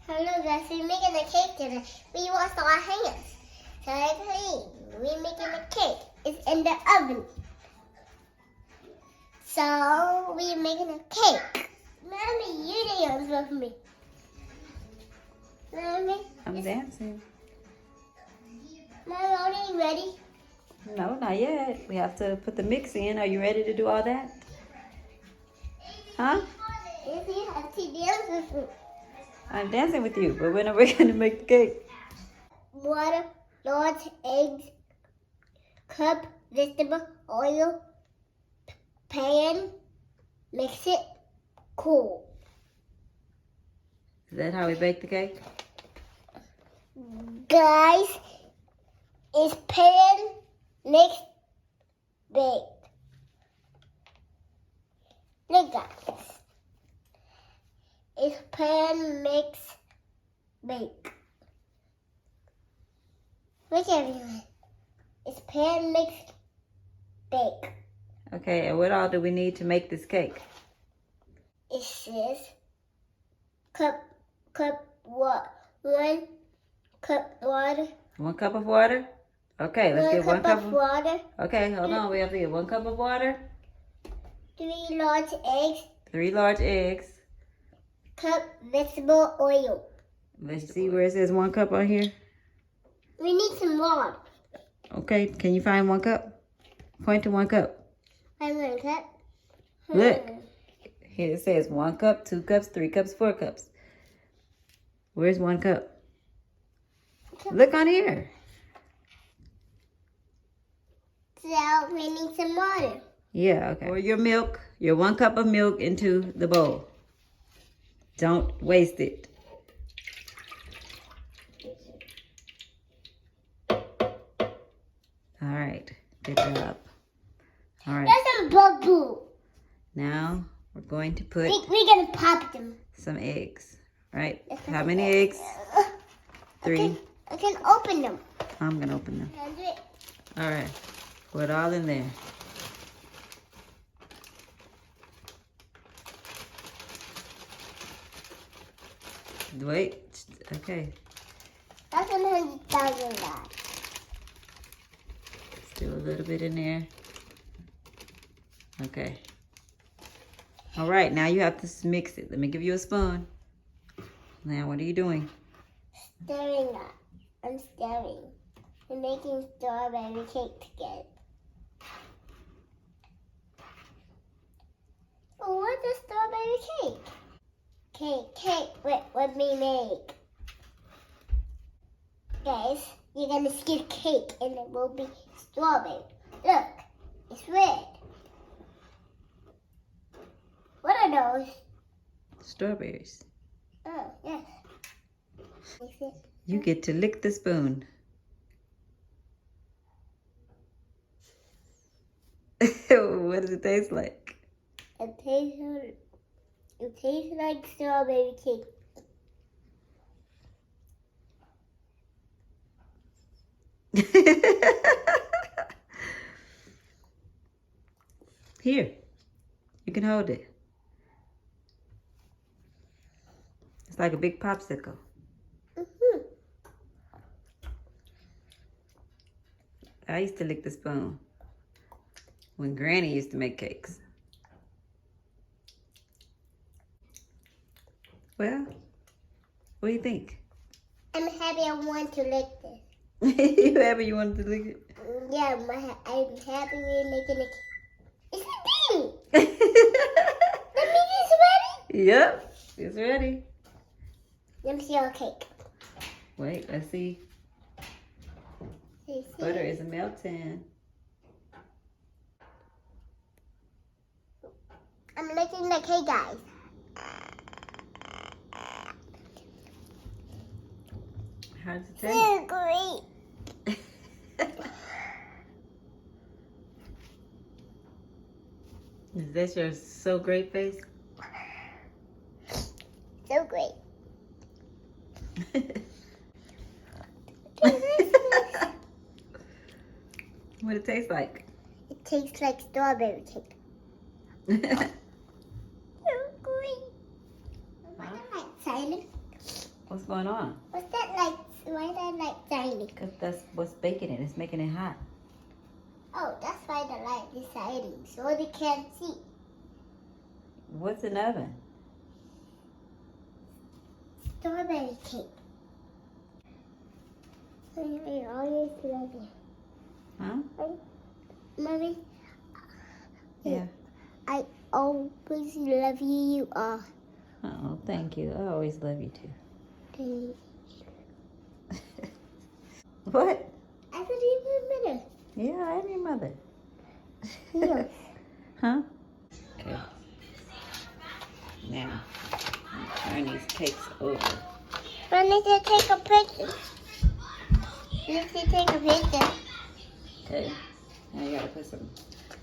Hello guys, we're making a cake today. We wash our hands. So it's clean. We're making a cake. It's in the oven. So we're making a cake. Mommy, you dance with me. Mommy. I'm dancing. Mommy, are you ready? No, not yet. We have to put the mix in. Are you ready to do all that? Huh? If you have to dance with me. I'm dancing with you, but when are we going to make the cake? Water, large eggs, cup, vegetable, oil, pan, mix it, cool. Is that how we bake the cake? Guys, it's pan, mix, bake. Look guys, it's pan, mix, bake. Look everyone, it's pan, mix, bake. Okay, and what all do we need to make this cake? It says cup, water, 1 cup water. 1 cup of water? Okay, let's get 1 cup of water. Okay, hold on. We have to get 1 cup of water. 3 large eggs. 3 large eggs. Cup vegetable oil. Let's see where it says 1 cup on here. We need some water. Okay, can you find 1 cup? Point to 1 cup. Find 1 cup. Look. Here it says 1 cup, 2 cups, 3 cups, 4 cups. Where's 1 cup? Look on here. So we need some water. Yeah, okay. Pour your milk, your 1 cup of milk into the bowl. Don't waste it. All right, good job. All right. There's some bubble. Now we're going to put We're gonna pop them. some eggs. Right? How many eggs? 3. I can open them. I'm gonna open them. Can I do it? All right, put it all in there. Wait, okay. That's $100,000. Still a little bit in there. Okay. All right, now you have to mix it. Let me give you a spoon. Now, what are you doing? Stirring up. I'm stirring. We're making strawberry cake together. Oh, what's a strawberry cake? Cake, what we make. Guys, you're gonna see a cake and it will be strawberry. Look, it's red. What are those? Strawberries. Oh, yes. Is it? You get to lick the spoon. What does it taste like? It tastes like strawberry cake. Here, you can hold it. It's like a big popsicle. I used to lick the spoon when Granny used to make cakes. Well, what do you think? I'm happy I want to lick this. You happy you wanted to lick it? Yeah, I'm happy we're making a cake. It's a thing! That means it's ready? Yep, it's ready. Let me see our cake. Wait, let's see. See. Butter is melting. I'm making the cake, guys. How does it taste? It's great. Is that your so great face? So great. What it tastes like? It tastes like strawberry cake. So great. What am I excited? What's going on? What's that like? Why is that light shiny? Because that's what's baking it. It's making it hot. Oh, that's why the light is shiny, so they can't see. What's in the oven? Strawberry cake. I always love you. Huh? Mommy? Yeah. I always love you. You are. Oh, thank you. I always love you too. What? I could even better. Yeah, I am your mother. Yes. Huh? Okay. Now, turn these cakes over. I need to take a picture. You need to take a picture. Okay. Now you gotta put some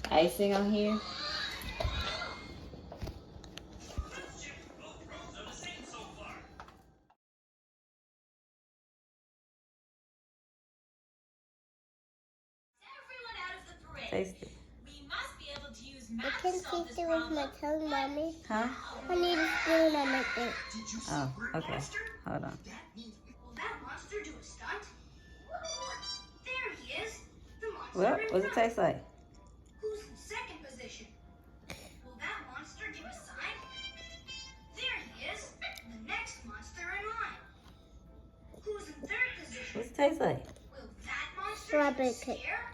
icing on here. Taste it. I can taste it with my tongue, Mommy. Huh? I need a spoon on my thing. Oh, okay. Hold on. Will that monster do a stunt? There he is. The monster Well, in what's it front. taste like? Who's in second position? Will that monster give a sign? There he is. The next monster in line. Who's in third position? What's it taste like? Will that monster Strawberry give a cake. scare?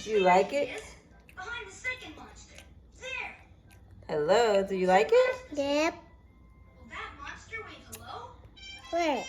Do you like There it? he is. Behind the second monster. There. Hello, do you like it? Yep. Will that monster wave hello? Where?